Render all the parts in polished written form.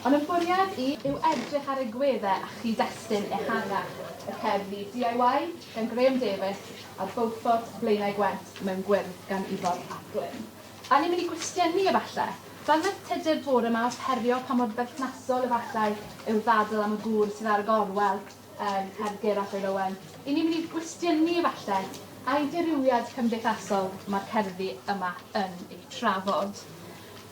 Ond y bwriad yw edrych ar y gweddau a chyd-destun ehangach y cerddi DIY gan Grahame Davies a Beaufort, Blaenau Gwent Mewn Gwyrdd gan Ifor a Glyn. A ni'n mynd i gwestiynu efallai, fel mae tudur bod yma os herio pa mor berthnasol efallai yw ddadl am y gŵr sydd ar y gorwel, Cergyr ac Owen. I ni'n mynd i gwestiynu efallai a'i dirywiad cymdeithasol mae'r cerddi yma yn ei trafod.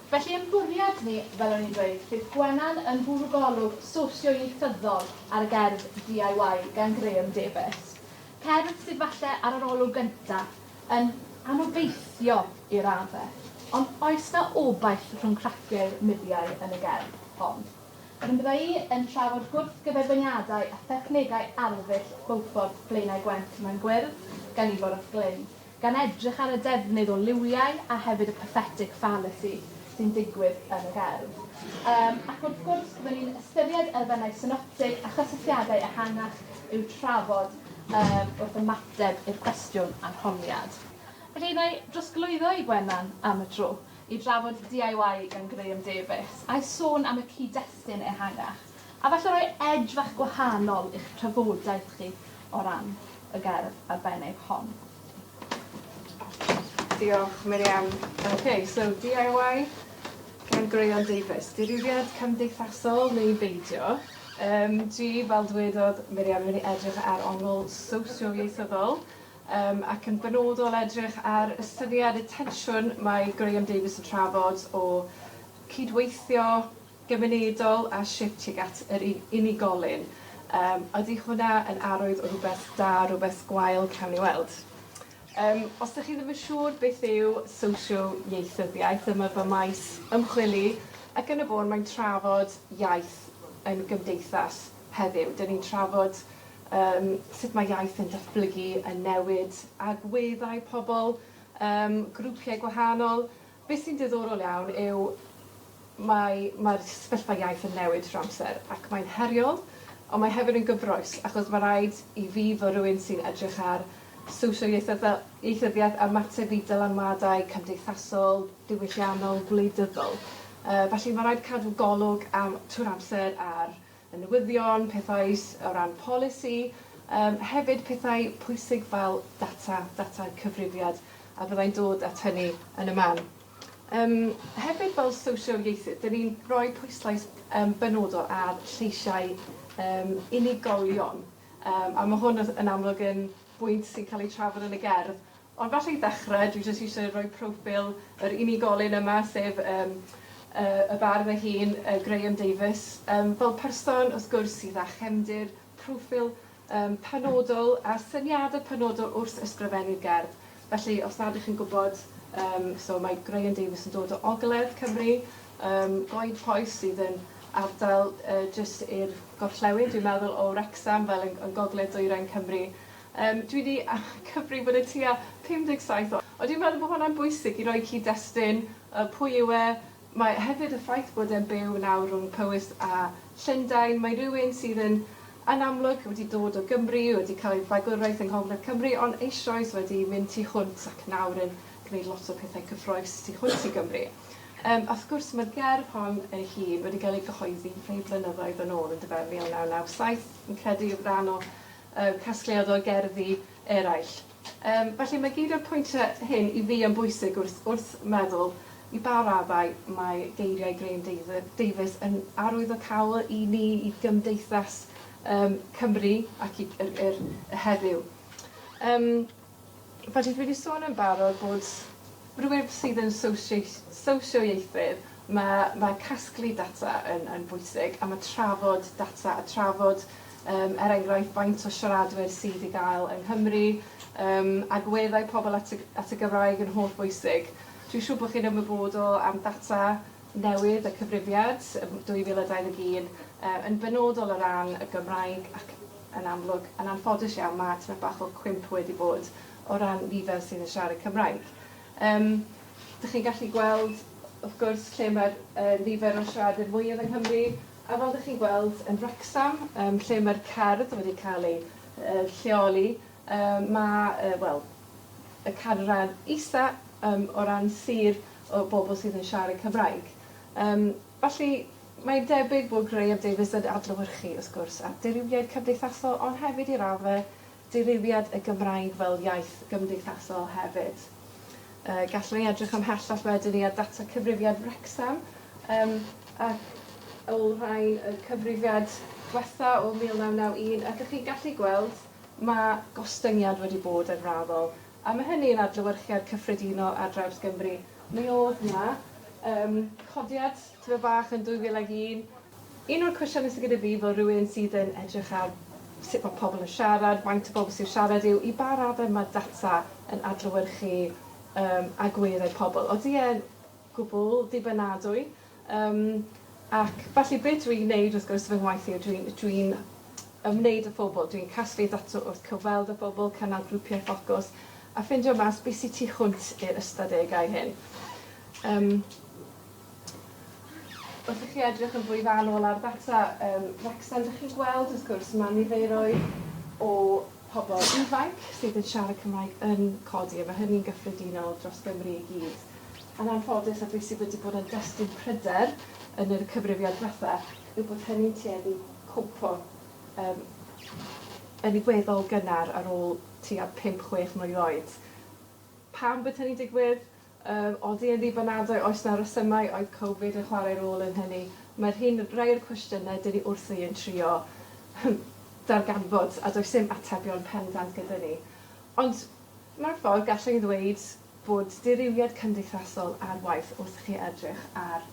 Felly, yn bwriad ni, fel o'n i'n dweud, bydd Gwennan yn bwrw golwg sosio-ieithyddol ar y gerdd DIY gan Grahame Davies. Cerdd sydd falle ar yr olwg gyntaf yn anobeithio i raddau, ond oes na obaith rhwng craciau'r muddiau yn y gerdd hon. Rydyn bydda i yn trafod gwrthgyferbyniadau a thechnegau arddull Beaufort, Blaenau Gwent Mewn Gwyrdd gan Ifor a Glyn, gan edrych ar y defnydd o liwiau a hefyd y pathetic fallacy sy'n digwydd yn y gerdd. Ac wrth gwrs, byddwn ni'n ystyried elfennau synoptig a chysylltiadau ehangach i'w trafod wrth ymateb i'r cwestiwn arholiad. Felly, na i drosglwyddo i Gwennan am y tro i drafod DIY gan Grahame Davies a'i sôn am y cyd-destun ehangach, a falle roi edge fach gwahanol i'ch trafodaeth chi o ran y gerdd arbennig hon. Diolch, Miriam. Okay, so DIY gan Grahame Davies. Dirywiad cymdeithasol neu beidio. Dwi, fel dwedodd Miriam, yn mynd i edrych ar ongl sosio-ieithyddol ac yn benodol edrych ar ystyried y tensiwn mae Grahame Davies yn trafod o cydweithio gymunedol a shift tuag at yr unigolyn. Ydy hwnna yn arwydd o rhywbeth da, rhywbeth gwael, cawn ni weld. Os ydych chi ddim yn siŵr beth yw sosio-ieithyddiaeth, yma fy maes ymchwili, ac yn y bôn mae'n trafod iaith yn gymdeithas heddiw. Dyn ni'n trafod sut mae iaith yn datblygu, yn newid, agweddau pobl, grwpiau gwahanol. Beth sy'n diddorol iawn yw mae'r sefyllfa iaith yn newid trwy amser, ac mae'n heriol, ond mae hefyd yn gyfroes, achos mae rhaid i fi fod rhywun sy'n edrych ar sosio-ieithyddiaeth a mateb i dylanwadau cymdeithasol, diwylliannol, gwleidyddol. Felly mae rhaid cadw golwg trwy'r amser ar y newyddion, pethau o ran polisi, hefyd pethau pwysig fel data cyfrifiad, a byddai'n dod at hynny yn y man. Hefyd fel sosio-ieithydd, dyn ni'n rhoi pwyslais benodol ar lleisiau unigolion, a mae hwn yn amlwg yn bwynt sy'n cael ei trafod yn y gerdd. Ond falle i ddechrau, dwi jyst eisiau rhoi profil yr unigolyn yma, sef y bardd ei hun, Grahame Davies. Fel person, wrth gwrs, sydd â chefndir, profil penodol a syniadau penodol wrth ysgrifennu'r gerdd. Felly, os nad ydych chi'n gwybod, mae Grahame Davies yn dod o Ogledd Cymru, Goed Poes sydd yn ardal jyst i'r gorllewin, dwi'n meddwl o Wrecsam fel yn Gogledd Dwyrain Cymru. Dwi wedi cyfri bod y tua 57 o. Ond dwi'n meddwl bod hwnna'n bwysig i roi cyd-destun, pwy yw e. Mae hefyd y ffaith bod e'n byw nawr rhwng Powys a Llundain. Mae rhywun sydd yn amlwg wedi dod o Gymru, wedi cael ei bagwraeth yng Ngogledd Cymru, ond eisoes wedi mynd tu hwnt ac nawr yn gwneud lot o pethau cyffroes tu hwnt i Gymru. Wrth gwrs, mae'r gerdd hon yn hun wedi cael ei gyhoeddi rhai blynyddoedd yn ôl yn 1997, yn credu o rhan o casgliad o gerddi eraill. Felly mae gyd o'r pwyntiau hyn i fi yn bwysig wrth meddwl i ba raddau mae geiriau Grahame Davies yn arwydd o cawl i ni, i gymdeithas Cymru ac i'r heddiw. Felly dwi wedi sôn yn barod bod rhywun sydd yn sosio-ieithydd, mae casglu data yn bwysig, a mae trafod data a trafod enghraifft faint o siaradwyr sydd i gael yng Nghymru, agweddau pobl at y Gymraeg yn holl bwysig. Dwi'n siŵr bod chi'n ymwybodol am data newydd y cyfrifiad 2021 yn benodol o ran y Gymraeg ac yn amlwg yn anffodus iawn mae tymed bach o cwymp wedi bod o ran nifer sydd yn siarad Cymraeg. Dych chi'n gallu gweld, wrth gwrs, lle mae'r nifer o siaradwyr mwyaf yng Nghymru, a fel ydych chi'n gweld yn Wrecsam, lle mae'r cerdd wedi cael ei lleoli, mae y canran isa o ran sir o bobl sydd yn siarad Cymraeg. Felly, Mae'n debyg bod Grahame Davies yn adlewyrchu, wrth gwrs, at diriwiad cymdeithasol, ond hefyd i raddau diriwiad y Gymraeg fel iaith gymdeithasol hefyd. Gallwn ni edrych ymhellach wedyn ni ar data cyfrifiad Wrecsam, ac o rhain y cyfrifiad diwetha o 1991, ac ydych chi'n gallu gweld mae gostyngiad wedi bod yn raddol. A mae hynny yn adlewyrchiad cyffredinol ar draws Gymru. Mi oedd yna codiad tyfa bach yn 2001. Un o'r cwestiynau sydd gyda fi fel rhywun sydd yn edrych ar sut mae pobl yn siarad, faint o bobl sy'n siarad yw, i ba raddau mae data yn adlewyrchu agweddau pobl. Odi e'n gwbl dibynadwy, ac falle beth dwi'n gwneud wrth gwrs fy ngwaith yw dwi'n ymwneud â phobl, dwi'n casglu data wrth cyfweld â phobl, cynnal grwpiau ffocws, a ffindio mas beth sydd tu hwnt i'r ystadegau hyn. Wrth i chi edrych yn fwy fanwl ar data Wrecsam, ydych chi'n gweld, wrth gwrs, mae niferoedd o pobl ifanc sydd yn siarad Cymraeg yn codi, a mae hynny'n gyffredinol dros Gymru i gyd. Yn anffodus, a beth sydd wedi bod yn destun pryder yn yr cyfrifiad diwetha, yw bod hynny'n tueddu cwmpo yn ei weddol gynnar ar ôl tua 5-6 mlynedd oed. Pam bod hynny'n digwydd? Odi yn ddibynadwy, oes na resymau oedd Covid yn chwarae rôl yn hynny. Mae'r rai o'r cwestiynau dyn ni wrthi yn trio darganfod, a does dim atebion pendant gyda ni. Ond mae'r ffordd gallwn ni ddweud bod diriwiad cymdeithasol ar waith wrth chi edrych ar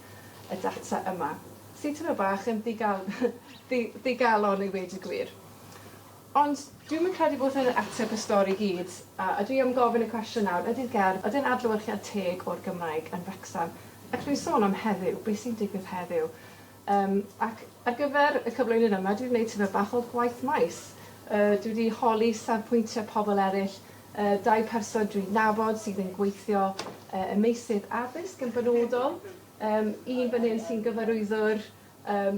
y data yma. Sy'n tyma bach yn ddigalon i wedi gwir. Ond dwi'n credu bod yn ateb y stori gyd, a dwi am gofyn y cwestiwn nawr, ydy'r gerdd, ydy'n adlewyrchiad teg o'r Gymraeg yn Wrecsam? Ac dwi'n sôn am heddiw, beth sy'n digwydd heddiw. Ac ar gyfer y cyflwynydd yma, dwi'n gwneud tyfa bach o gwaith maes. Dwi wedi holi safpwyntiau pobl eraill, 2 person dwi'n nabod sydd yn gweithio y meysydd addysg yn benodol, un fan hyn sy'n gyfarwyddwr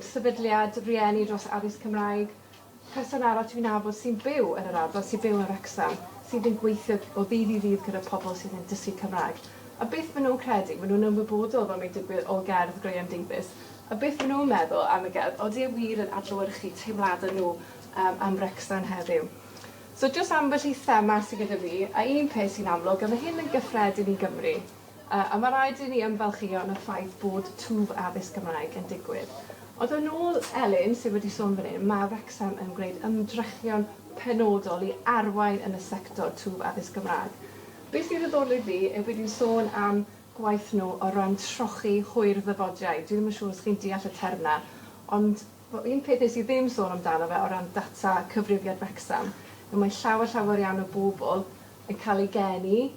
sefydliad rieni dros addysg Cymraeg, person arall dwi'n nabod sy'n byw yn yr ardal, sy'n byw yn Wrecsam, sydd yn gweithio o ddydd i ddydd gyda pobl sydd yn dysgu Cymraeg. A beth maen nhw'n credu? Maen nhw'n ymwybodol fel mae'n digwydd o gerdd Grahame Davies. A beth maen nhw'n meddwl am y gerdd? Odi e wir yn adlewyrchu teimladau nhw am Wrecsam heddiw. So jyst ambell i thema sydd gyda fi, a un peth sy'n amlwg, a mae hyn yn gyffredin i Gymru. A mae rhaid i ni ymfalchio yn y ffaith bod twf addysg Gymraeg yn digwydd. Ond yn ôl Elin, sydd wedi sôn fan hyn, mae Wrecsam yn gwneud ymdrechion penodol i arwain yn y sector twf addysg Gymraeg. Beth sy'n ddiddorol i fi yw wedi sôn am gwaith nhw o ran trochi hwyr ddyfodiau. Dwi ddim yn siŵr os chi'n deall y termna, ond un peth sydd ddim sôn amdano fe o ran data cyfrifiad Wrecsam, yw mae llawer iawn o bobl yn cael ei geni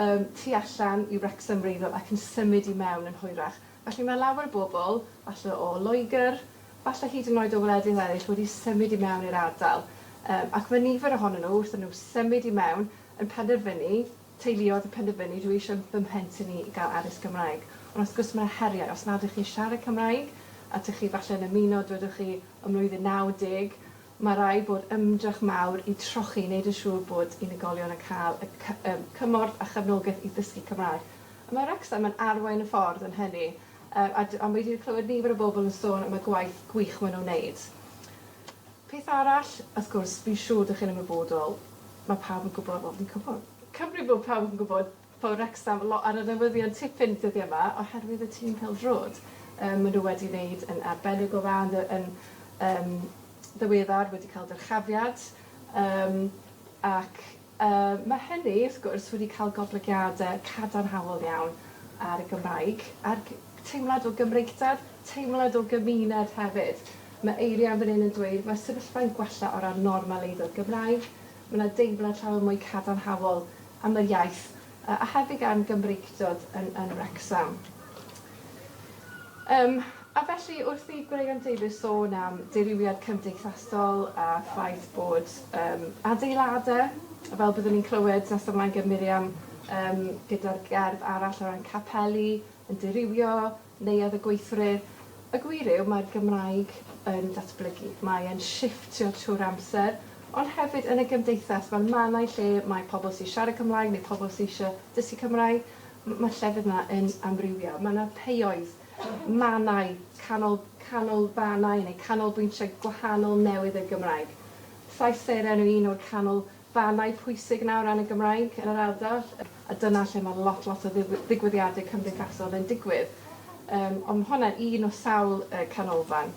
tu allan i Wrecsam wreiddiol ac yn symud i mewn yn hwyrach. Felly mae lawer o bobl, falle o Loegr, falle hyd yn oed o wledydd eraill wedi symud i mewn i'r ardal. Ac mae nifer ohonyn nhw, wrth nhw symud i mewn, yn penderfynu, teuluodd yn penderfynu, dwi eisiau fy mhlentyn i gael addysg Gymraeg. Ond wrth gwrs mae'r heriau, os nad ydych chi siarad Cymraeg, a ydych chi falle yn ymuno, dwedwch chi ym mlwyddyn 90, mae rai bod ymdrech mawr i trochi, wneud yn siŵr bod unigolion yn cael y cymorth a chefnogaeth i ddysgu Cymraeg. Mae Wrecsam yn arwain y ffordd yn hynny, a wedi clywed nifer o bobl yn sôn am y gwaith gwych maen nhw'n wneud. Peth arall, wrth gwrs, fi'n siŵr ydych chi'n ymwybodol, mae pawb yn gwybod, Cymru bod pawb yn gwybod bod Wrecsam ar y newyddion tipyn dyddiau yma oherwydd y tîm pêl-drod. Maen nhw wedi wneud yn arbennig o ran yn ddiweddar wedi cael dyrchafiad, ac mae hynny, wrth gwrs, wedi cael goblygiadau cadarnhaol iawn ar y Gymraeg, a'r teimlad o Gymreigdad, teimlad o gymuned hefyd. Mae eiriau fan hyn yn dweud, mae sefyllfa'n gwella o ran normaleiddo Gymraeg, mae yna deimlad llawer mwy cadarnhaol am yr iaith, a hefyd gan Gymreigdod yn Wrecsam. A felly, wrth i Grahame Davies sôn am diriwiad cymdeithasol a ffaith bod adeiladau, fel byddwn ni'n clywed nes ymlaen gyda Miriam gyda'r gerdd arall o ran capeli, yn dirywio, neuadd y gweithwyr. Y gwir yw mae'r Gymraeg yn datblygu. Mae e'n shifftio trwy'r amser, ond hefyd yn y gymdeithas fel mannau lle mae pobl sy'n siarad Cymraeg neu pobl sy'n eisiau dysgu Cymraeg, mae llefydd yna yn amrywio. Mae yna peoedd, mannau canolfannau neu canolbwyntiau gwahanol newydd y Gymraeg. Llais seren yw un o'r canolfannau pwysig nawr ran y Gymraeg yn yr ardal, a dyna lle mae lot o ddigwyddiadau cymdeithasol yn digwydd. Ond hwnna'n un o sawl canolfan.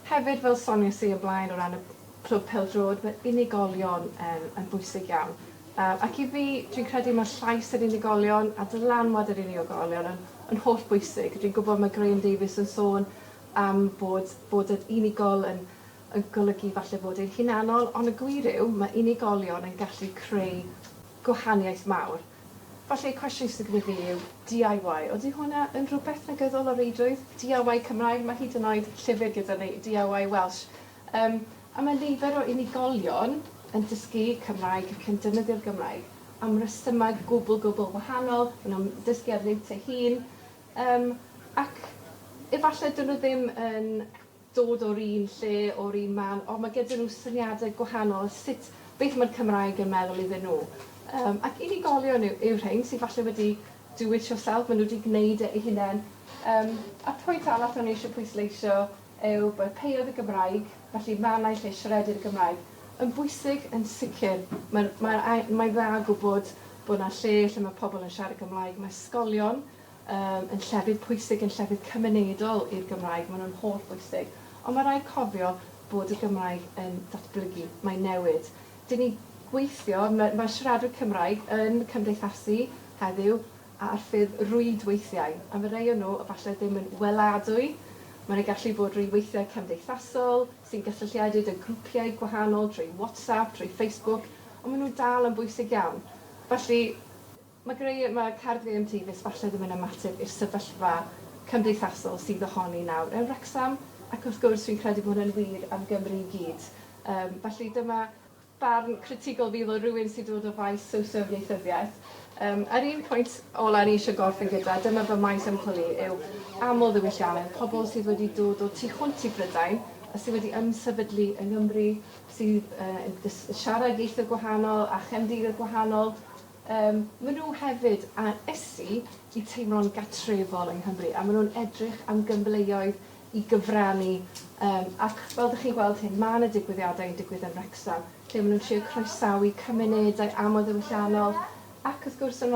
Hefyd, fel soniais i o blaen o ran y clwb pêl-drod, mae unigolion yn bwysig iawn. Ac i fi, dwi'n credu mae llais yr unigolion a dylanwad yr unigolion yn holl bwysig. Dwi'n gwybod mae Grahame Davies yn sôn am bod yr unigol yn golygu falle bod yn hunanol, ond y gwir yw, mae unigolion yn gallu creu gwahaniaeth mawr. Falle cwestiwn sydd gyda fi yw DIY. Ydy hwnna yn rhywbeth negyddol o reidrwydd? DIY Cymraeg, mae hyd yn oed llyfr gyda ni, DIY Welsh. A mae nifer o unigolion yn dysgu Cymraeg ac yn defnyddio'r Gymraeg am resymau gwbl wahanol, yn dysgu ar liwt eu hun. Ac efallai dyn nhw ddim yn dod o'r un lle, o'r un man, ond mae gyda nhw syniadau gwahanol sut beth mae'r Cymraeg yn meddwl iddyn nhw. Ac unigolion yw rhain sydd falle wedi do it yourself, maen nhw wedi gwneud eu hunain. A pwynt arall o'n i eisiau pwysleisio yw bod peiodd y Gymraeg, felly mannau lle siaredu'r Gymraeg, yn bwysig yn sicr. Mae'n dda gwybod bod yna lle mae pobl yn siarad Gymraeg. Mae ysgolion yn llefydd pwysig, yn llefydd cymunedol i'r Gymraeg, maen nhw'n holl bwysig. Ond mae rhaid cofio bod y Gymraeg yn datblygu, mae'n newid. Dyn ni gweithio, mae siaradwyr Cymraeg yn cymdeithasu heddiw ar ffyrdd rwydweithiau, a mae rhai o nhw efallai ddim yn weladwy. Mae'n gallu bod rhywweithiau cymdeithasol sy'n gysylltiedig â grwpiau gwahanol trwy WhatsApp, trwy Facebook, ond maen nhw dal yn bwysig iawn. Felly, mae cerddi Davies falle ddim yn ymateb i'r sefyllfa cymdeithasol sydd ohoni nawr yn Wrecsam, ac wrth gwrs dwi'n credu bod hwnna'n wir am Gymru i gyd. Felly dyma barn critigol fi o rhywun sy'n dod o faes sosio-ieithyddiaeth. Yr un pwynt ola ni eisiau gorffen gyda, dyma fy maes ymchwili, yw aml ddiwylliannau, pobl sydd wedi dod o tu hwnt i Brydain, a sydd wedi ymsefydlu yng Nghymru, sydd yn siarad ieithoedd gwahanol a chefndiroedd gwahanol. Maen nhw hefyd a ysu i teimlo'n gatrefol yng Nghymru, a maen nhw'n edrych am gyfleoedd i gyfrannu. Ac fel ydych chi'n gweld hyn, mae yna digwyddiadau yn digwydd yn Wrecsam, lle maen nhw'n trio croesawu cymunedau aml-ddiwylliannol, ac wrth gwrs yn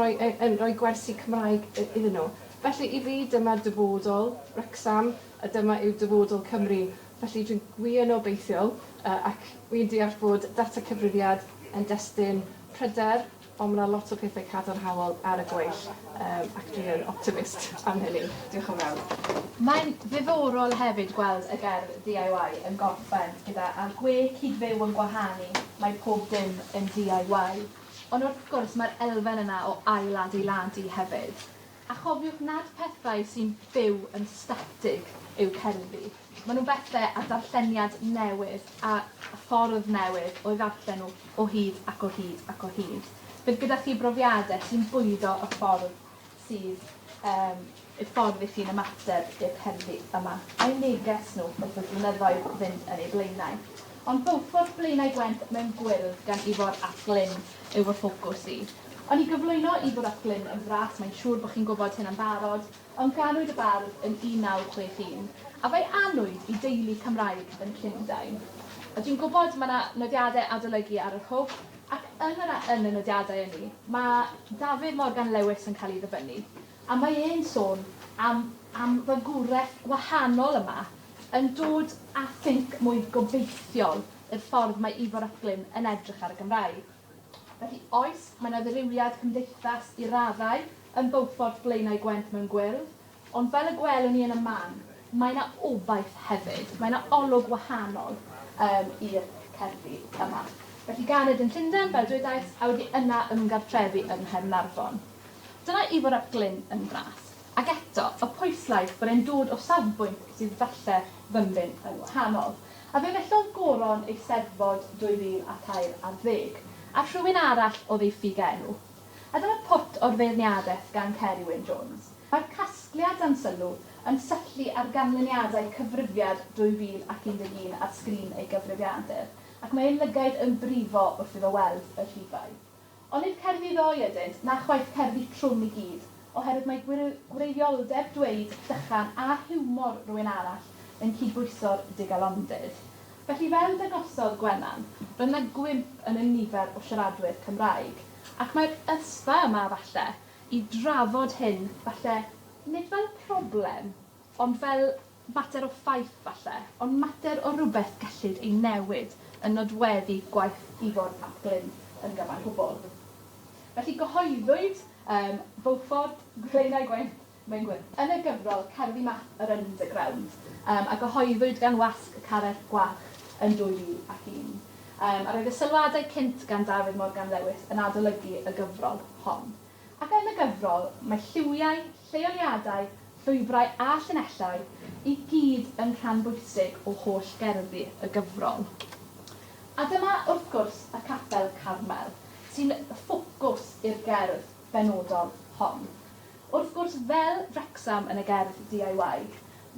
rhoi gwersi Cymraeg iddyn nhw. Felly i fi dyma'r dyfodol Wrecsam, a dyma yw dyfodol Cymru. Felly dwi'n gwir obeithiol, ac wy'n deall bod data cyfrifiad yn destun pryder, ond mae yna lot o pethau cadarnhaol ar y gweill, ac dwi'n optimist am hynny. Diolch yn fawr. Mae'n ddiddorol hefyd gweld y gerdd DIY yn gorffen gyda a gwe cydfyw yn gwahanu, mae pob dim yn DIY. Ond wrth gwrs mae'r elfen yna o ail-adeiladu hefyd. A chofiwch nad pethau sy'n byw yn statig yw cerddi. Maen nhw'n bethau a darlleniad newydd a ffordd newydd o ddarllen nhw o hyd ac o hyd ac o hyd. Bydd gyda chi brofiadau sy'n bwydo y ffordd sydd y ffordd i chi'n ymateb i'r cerddi yma. A'i neges nhw wrth y blynyddoedd fynd yn ei blaenau. Ond Beaufort Blaenau Gwent Mewn Gwyrdd gan Ifor a Glyn yw fy ffocws i. Ond i gyflwyno Ifor a Glyn yn fras, mae'n siŵr bod chi'n gwybod hyn yn barod, ond ganwyd y bardd yn 1961, a fe'i anwyd i deulu Cymraeg yn Llundain. A dwi'n gwybod mae yna nodiadau adolygu ar yr hwb, ac yn y nodiadau yna, mae Dafydd Morgan Lewis yn cael ei ddyfynnu, a mae e'n sôn am fagwraeth wahanol yma yn dod a think mwy gobeithiol y ffordd mae Ifor a Glyn yn edrych ar y Gymraeg. Felly oes, mae yna ddirywiad cymdeithas i raddau yn Beaufort Blaenau Gwent Mewn Gwyrdd, ond fel y gwelwn ni yn y man, mae yna obaith hefyd, mae yna olwg wahanol i'r cerddi yma. Felly ganed yn Llundain, fel dwedais, a wedi yna ymgartrefi yn Nhernarfon. Dyna Ifor a Glyn yn fras. Ac eto, y pwyslais bod e'n dod o safbwynt sydd falle fymryn yn wahanol. A fe fellodd goron ei Steddfod 2013, a rhywun arall o ddeiffug enw. A dyma pwt o'r feirniadaeth gan Ceri Wyn Jones. Mae'r casgliad am sylw yn syllu ar ganlyniadau cyfrifiad 2011 ar sgrin ei gyfrifiadur, ac mae ei lygaid yn brifo wrth iddo weld y rhifau. Ond nid cerddi ddoe ydynt, na chwaith cerddi trwm i gyd, oherwydd mae gwreidioldeb dweud dychan a hiwmor rhywun arall yn cydbwyso'r digalondydd. Felly fel dangosodd Gwennan, roedd yna gwymp yn y nifer o siaradwyr Cymraeg, ac mae'r ysfa yma falle i drafod hyn falle nid fel problem, ond fel mater o ffaith falle, ond mater o rhywbeth gallid ei newid yn nodweddu gwaith Ifor ac Glyn yn gyfan gwbl. Felly gyhoeddwyd Beaufort, Blaenau Gwent Mewn Gwyrdd. Yn y gyfrol Cerddi Math yr Underground, a gyhoeddwyd gan wasg y Carreg Gwalch yn 2001. A roedd y sylwadau cynt gan Dafydd Morgan Lewis yn adolygu y gyfrol hon. Ac yn y gyfrol, mae lliwiau, lleoliadau, llwybrau a llinellau i gyd yn rhan bwysig o holl gerddi y gyfrol. A dyma wrth gwrs y capel Carmel, sy'n ffocws i'r gerdd benodol hon. Wrth gwrs fel Wrecsam yn y gerdd DIY,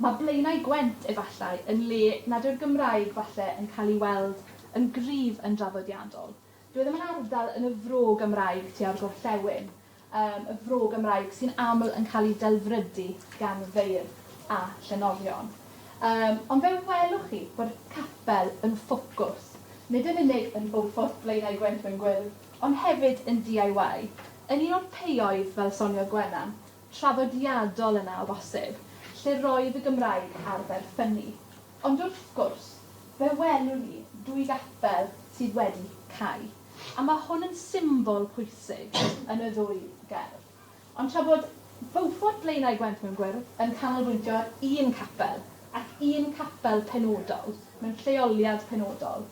mae Blaenau Gwent efallai yn le nad yw'r Gymraeg falle yn cael ei weld yn gryf yn draddodiadol. Dwi ddim yn ardal yn y fro Gymraeg tua'r gorllewin, y fro Gymraeg sy'n aml yn cael ei delfrydu gan feirdd a llenorion. Ond fe welwch chi bod capel yn ffocws, nid yn unig yn Beaufort Blaenau Gwent Mewn Gwyrdd, ond hefyd yn DIY, yn un o'r peoedd fel sonio Gwennan, traddodiadol yna o bosib, lle roedd y Gymraeg ar berffynnu. Ond wrth gwrs, fe welwn ni dwy gapel sydd wedi cau, a mae hwn yn symbol pwysig yn y ddwy gerdd. Ond tra bod Beaufort Blaenau Gwent Mewn Gwyrdd yn canolbwyntio ar un capel ac un capel penodol mewn lleoliad penodol,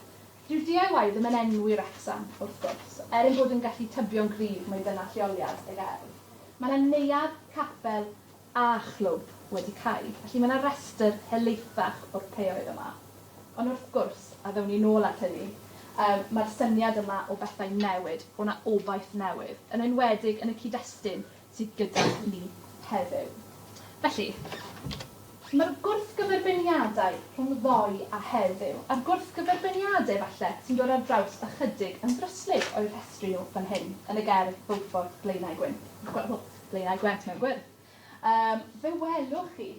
dyw'r DIY ddim yn enwi Wrecsam wrth gwrs, ein bod yn gallu tybio'n gryf mae dyna lleoliad y gerdd. Mae yna neuadd capel a chlwb wedi cau, felly mae yna restr helaethach o'r peoedd yma. Ond wrth gwrs, a ddewn ni nôl at hynny, mae'r syniad yma o bethau newid, o yna obaith newydd, yn enwedig yn y cyd-destun sydd gyda ni heddiw. Felly, mae'r gwrthgyferbyniadau rhwng ddoe a heddiw, a'r gwrthgyferbyniadau falle sy'n dod ar draws ychydig yn ddryslyd o'i rhestru nhw fan hyn yn y gerdd Beaufort Blaenau Gwent Mewn Gwyrdd. Fe welwch chi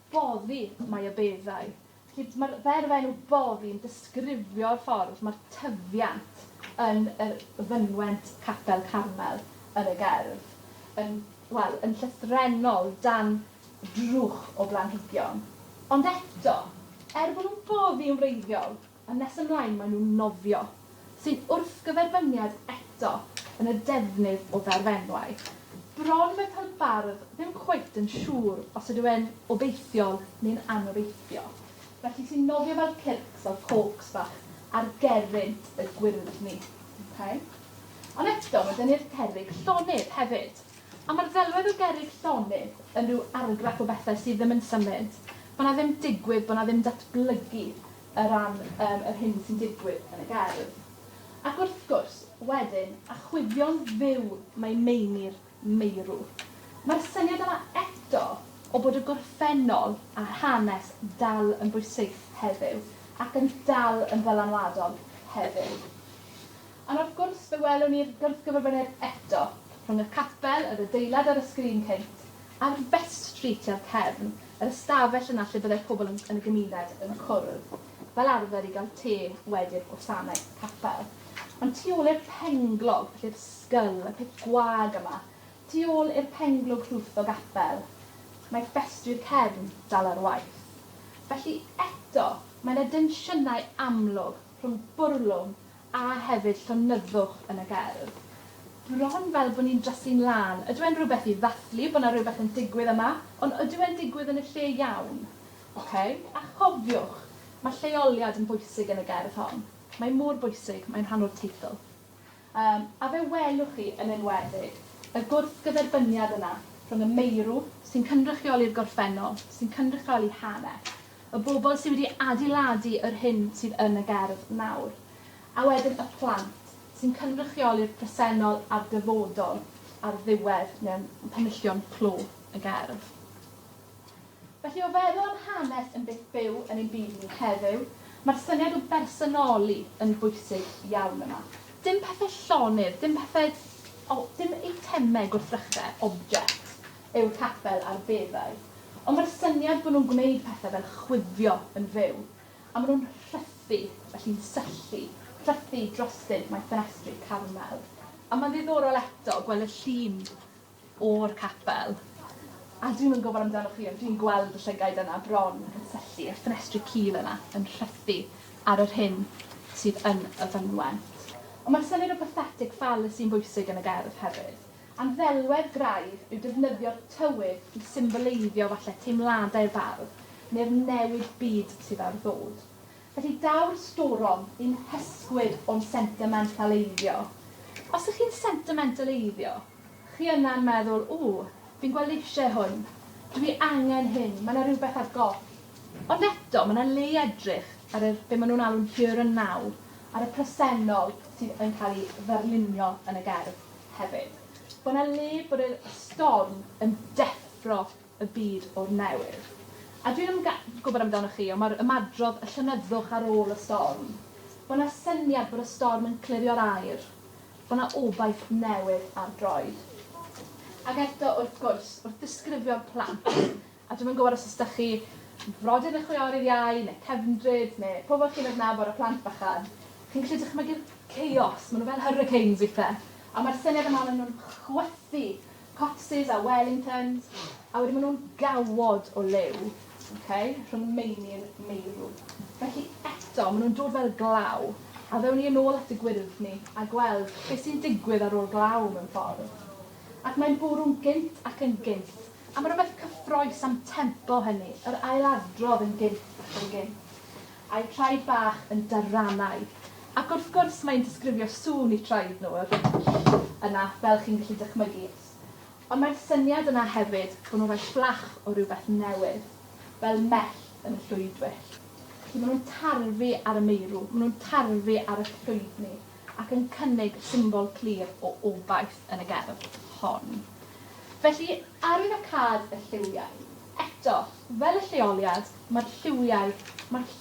boddi mae y beddau. Mae'r ferfenw boddi yn disgrifio'r ffordd mae'r tyfiant yn y fynwent capel Carmel yn y gerdd. Yn llythrenol dan drwch o blanhigion. Ond eto, bod nhw'n boddi yn wreiddiol, a nes ymlaen maen nhw'n nofio, sy'n wrthgyferbyniad eto yn y defnydd o dderfenwau. Bron mae fel bardd ddim cweit yn siŵr os ydw e'n obeithiol neu'n anobeithio. Felly sy'n nofio fel circs o cocs bach ar gerrynt y gwyrdd ni. Ond eto, mae dyn ni'r cerrig llonydd hefyd. A mae'r ddelwedd o gerrig llonydd yn rhyw argraff o bethau sydd ddim yn symud. Bod na ddim digwydd, bod na ddim datblygu yr hyn sy'n digwydd yn y gerdd. Ac wrth gwrs, wedyn, a chwifio'n fyw mae meini'r meirw. Mae'r syniad yma eto o bod y gorffennol a hanes dal yn bwysig heddiw ac yn dal yn ddylanwadol heddiw. Ond wrth gwrs, fe welwn ni'r gwrthgyferbyniad eto rhwng y capel, yr adeilad ar y sgrin cynt, a'r vestry tua'r cefn, yr ystafell yna lle byddai pobl yn y gymuned yn cwrdd, fel arfer i gael te wedi'r gwasanaeth capel. Ond tu ôl i'r penglog, felly'r sgyl, y peth gwag yma, tu ôl i'r penglog llwth o gapel, mae vestry'r cefn dal ar waith. Felly eto, mae yna densiynau amlwg rhwng bwrlwm a hefyd llonyddwch yn y gerdd. Bron fel bod ni'n drasu'n lan, ydw e'n rhywbeth i ddathlu bod yna rhywbeth yn digwydd yma, ond ydw e'n digwydd yn y lle iawn. A chofiwch, mae lleoliad yn bwysig yn y gerdd hon. Mae mor bwysig, mae'n rhan o'r teitl. A fe welwch chi yn enwedig, y gwrthgyferbyniad yna rhwng y meirw sy'n cynrychioli'r gorffennol, sy'n cynrychioli hanes, y bobl sydd wedi adeiladu yr hyn sydd yn y gerdd nawr, a wedyn y plant sy'n cynrychioli'r presennol a'r dyfodol ar ddiwedd neu'n penillion clo y gerdd. Felly o feddwl am hanes yn beth byw yn ein byd ni heddiw, mae'r syniad o bersonoli yn bwysig iawn yma. Dim pethau llonydd, dim eitemau gwrthrychau, object. yw'r capel a'r beddau. Ond mae'r syniad bod nhw'n gwneud pethau fel chwifio yn fyw, a maen nhw'n rhythu, felly'n syllu, rhythu drostyn mae ffenestri carmel. A mae'n ddiddorol eto gweld y llun o'r capel. A dwi'n yn gwybod amdano chi, ond dwi'n gweld y llygaid yna bron yn syllu, y ffenestri cul yna yn rhythu ar yr hyn sydd yn y fynwent. Ond mae'r syniad o pathetic fallacy sy'n bwysig yn y gerdd hefyd. A'n ddelwedd graidd yw defnyddio'r tywydd i symboleiddio falle teimladau'r bardd neu'r newid byd sydd ar ddod. Felly daw'r storom i'n hysgwyd o'n sentimentaleiddio. Os ydych chi'n sentimentaleiddio, chi yna'n meddwl, fi'n gweld eisiau hwn, dwi angen hyn, mae yna rhywbeth ar goll. Ond eto, mae yna le edrych ar be maen nhw'n alw'n here and now, ar y presennol sydd yn cael ei ddarlunio yn y gerdd hefyd. Bod yna le bod y storm yn deffro y byd o'r newydd. A dwi'n gwybod amdano chi, ond mae'r ymadrodd y llynyddwch ar ôl y storm. Bod yna syniad bod y storm yn clirio'r aer. Bod yna obaith newydd ar droed. Ac eto, wrth gwrs, wrth ddisgrifio'r plant, a dwi'n gwybod os ydych chi frodyr yn chwiorydd iau, neu cefndryd, neu pobl chi'n adnabod y plant bachan, chi'n gallu dychmygu'r chaos, maen nhw fel hurricanes weithiau. A mae'r syniad yma maen nhw'n chwythu Coxes a Wellingtons, a wedyn maen nhw'n gawod o liw, rhwng meini a meirw. Felly eto, maen nhw'n dod fel glaw, a ddewn ni yn ôl at y gwyrdd ni, a gweld beth sy'n digwydd ar ôl glaw mewn ffordd. Ac mae'n bwrw'n gynt ac yn gynt, a mae rhywbeth cyffroes am tempo hynny, yr ailadrodd yn gynt ac yn gynt. A'i traed bach yn dyrannau. Ac wrth gwrs mae'n disgrifio sŵn i traed nhw yna, fel chi'n gallu dychmygu. Ond mae'r syniad yna hefyd bod nhw'n rhoi fflach o rhywbeth newydd, fel mell yn y llwydwyll. Felly maen nhw'n tarfu ar y meirw, maen nhw'n tarfu ar y llwydni, ac yn cynnig symbol clir o obaith yn y gerdd hon. Felly, arwyddocad y lliwiau. Eto, fel y lleoliad, mae'r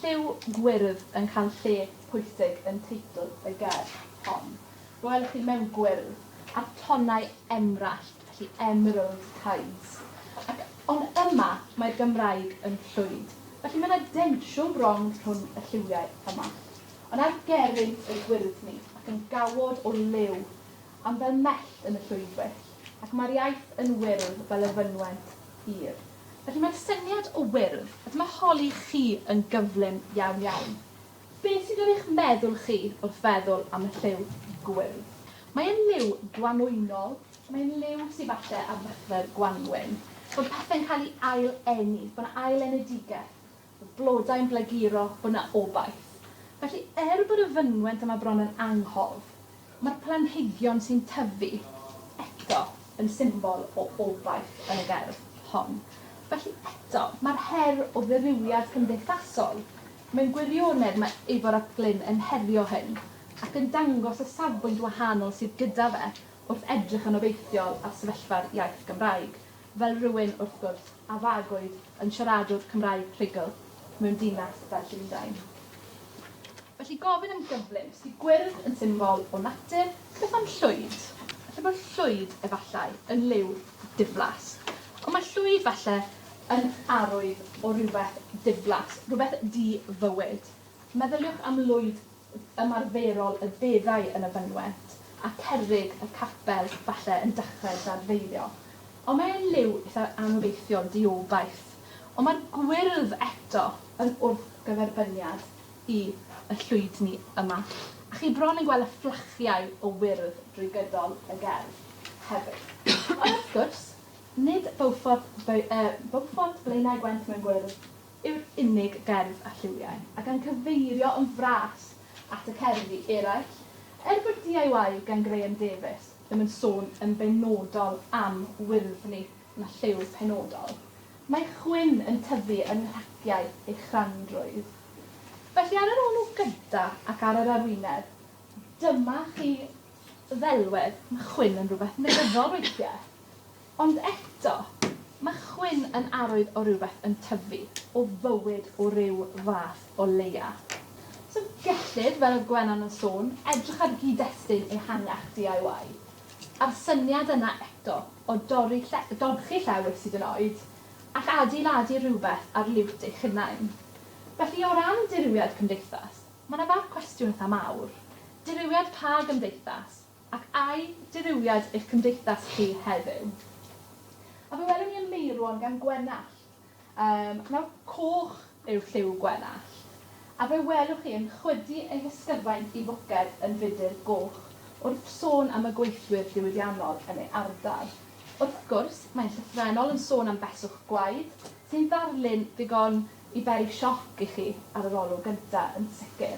lliw gwyrdd yn cael lle pwysig yn teitl y gerdd hon. Gwelwch chi mewn gwyrdd, a'r tonau emrallt, felly emerald tides. Ond yma mae'r Gymraeg yn llwyd. Felly mae yna densiwn bron rhwng y lliwiau yma. Ond ar geryn y gwyrdd ni, ac yn gawod o liw, am fel mell yn y llwydwyll, ac mae'r iaith yn wyrdd fel y fynwent hir. Felly mae'r syniad o wyrdd, a dyma holi chi yn gyflym iawn iawn. Beth sydd yn eich meddwl chi wrth feddwl am y lliw gwyrdd? Mae'n liw gwanwynol, mae'n liw sydd falle ar ddechrau'r Gwanwyn, bod pethau'n cael ei ail-eni, bod yna ail-enedigeth, bod blodau'n blaguro, bod yna obaith. Felly, bod y fynwent yma bron yn anghof, mae'r planhigion sy'n tyfu eto yn symbol o obaith yn y gerdd hon. Felly eto, mae'r her o ddirywiad cymdeithasol. Mae'n gwirionedd mae Ifor ac Glyn yn herio hyn, ac yn dangos y safbwynt wahanol sydd gyda fe wrth edrych yn obeithiol ar sefyllfa'r iaith Gymraeg, fel rhywun wrth gwrs a fagwyd yn siaradwr Cymraeg rhugl mewn dinas fel Llundain. Felly gofyn am gyflym, sydd gwyrdd yn symbol o natur, beth am llwyd? Felly bod llwyd efallai yn liw diflas. Ond mae llwyd falle yn arwydd o rhywbeth diflas, rhywbeth di-fywyd. Meddyliwch am lwyd ymarferol y beddau yn y fynwent, a cerrig y capel falle yn dechrau dadfeilio. Ond mae'n liw eitha anobeithiol diobaith. Ond mae'r gwyrdd eto yn wrthgyferbyniad i y llwydni yma. A chi bron yn gweld y fflachiau o wyrdd drwy gydol y gerdd hefyd. Ond wrth gwrs, nid Beaufort Blaenau Gwent Mewn Gwyrdd yw'r unig gerdd a lliwiau, ac yn cyfeirio yn fras at y cerddi eraill, bod DIY gan Grahame Davies ddim yn sôn yn benodol am wyrddni na lliw penodol. Mae chwyn yn tyfu yn rhaciau ei chrandrwydd. Felly ar yr olw gyda ac ar yr arwyneb, dyma chi ddelwedd, mae chwyn yn rhywbeth negyddol weithiau. Ond eto, mae chwyn yn arwydd o rhywbeth yn tyfu, o fywyd o ryw fath o leia. So gellid, fel oedd Gwennan yn sôn, edrych ar gyd-destun ehangach DIY. a'r syniad yna eto o dorchu llewis sydd yn oed ac adeiladu rhywbeth ar liwt eich hunain. Felly o ran dirywiad cymdeithas, mae yna fath cwestiwn eitha mawr. Dirywiad pa gymdeithas ac ai dirywiad eich cymdeithas chi heddiw? A fe welwn ni yn meirwon gan Gwennall. Nawr coch yw lliw Gwennall. A fe welwch chi yn chwydu ei hysgyfaint i foced yn fudur goch wrth sôn am y gweithwyr diwydiannol yn ei ardal. Wrth gwrs, mae'n llythrenol yn sôn am beswch gwaed, sy'n ddarlun ddigon i beri sioc i chi ar yr olwg gyntaf yn sicr.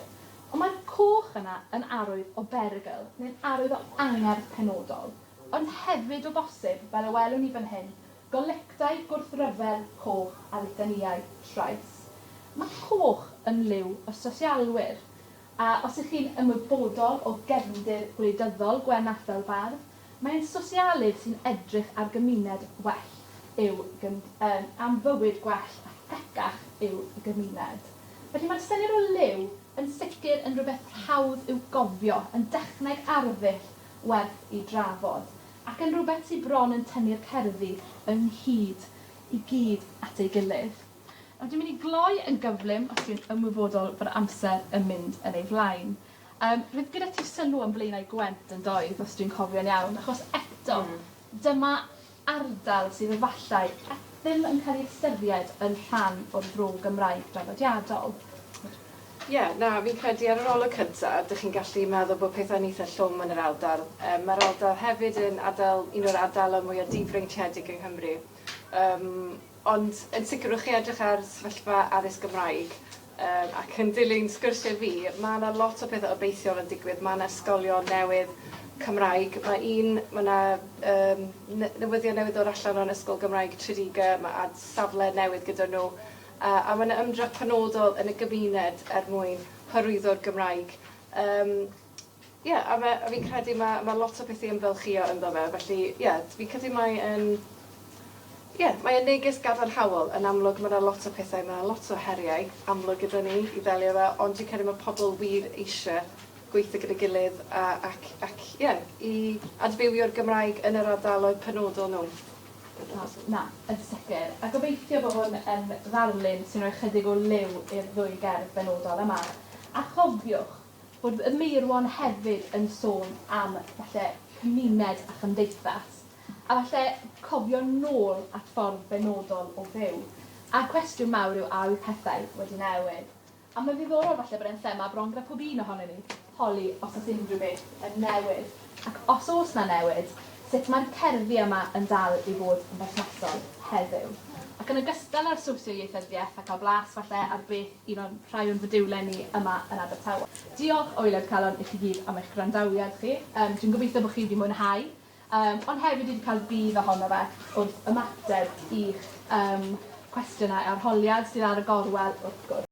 Ond mae'r coch yna yn arwydd o berygl, neu'n arwydd o angerdd penodol, ond hefyd o bosib, fel y welwn ni fan hyn, golectau gwrthryfel coch a litaniau trais. Mae coch yn liw o sosialwyr, a os ych chi'n ymwybodol o gefndir gwleidyddol Gwennall fel bardd, mae'n sosialydd sy'n edrych ar gymuned well am fywyd gwell a pecach yw y gymuned. Felly mae'r syniad o liw yn sicr yn rhywbeth hawdd i'w gofio, yn dechneg arddull werth i drafod, ac yn rhywbeth sy'n bron yn tynnu'r cerddi ynghyd i gyd at ei gilydd. Nawr, dwi'n mynd i gloi yn gyflym os dwi'n ymwybodol bod amser yn mynd yn ei flaen. Roedd gyda ti sylw am Blaenau Gwent yn doedd, os dwi'n cofio'n iawn, achos eto, dyma ardal sydd efallai ddim yn cael ei ystyried yn rhan o'r fro Gymraeg draddodiadol. Fi'n credu ar yr olwg cyntaf, ydych chi'n gallu meddwl bod pethau'n eitha llwm yn yr ardal. Mae'r ardal hefyd yn un o'r ardal mwyaf difreintiedig yng Nghymru. Ond yn sicr wrth chi edrych ar sefyllfa addysg Gymraeg ac yn dilyn sgwrsiau fi, mae yna lot o bethau obeithiol yn digwydd. Mae yna ysgolion newydd Cymraeg. Mae yna newyddion newydd o'r allan o'n ysgol Gymraeg Trediga, mae safle newydd gyda nhw. A mae yna ymdrech penodol yn y gymuned mwyn hyrwyddo'r Gymraeg. A fi'n credu mae lot o bethau ymfylchio ynddo fe. Felly, fi'n credu mae'n neges gadarnhaol. Yn amlwg, mae yna lot o pethau, mae yna lot o heriau amlwg gyda ni i ddelio fe, ond dwi'n credu mae pobl wir eisiau gweithio gyda'i gilydd i adfywio'r Gymraeg yn yr ardaloedd penodol nhw. Na, yn sicr. A gobeithio bod hwn yn ddarlun sy'n rhoi chydig o liw i'r ddwy gerdd benodol yma. A chofiwch bod y meirwon hefyd yn sôn am falle cymuned a chymdeithas. A falle cofio nôl at ffordd benodol o fyw. A cwestiwn mawr yw a yw pethau wedi newid. A mae ddiddorol falle bod e'n thema bron gyda pob un ohonyn ni holi os oes unrhyw beth yn newid. Ac os oes na newid, sut mae'r cerddi yma yn dal i fod yn berthnasol heddiw. Ac yn ogystal â'r sosio-ieithyddiaeth ac o blas falle ar beth un o'n rhai o'n fydywlau ni yma yn Abertawe. Diolch o Aelod Calon i chi gyd am eich gwrandawiad chi. Dwi'n gobeithio bod chi wedi mwynhau. Ond hefyd wedi cael bydd ohono fe wrth ymateb i'ch cwestiynau arholiad sydd ar y gorwel wrth gwrs.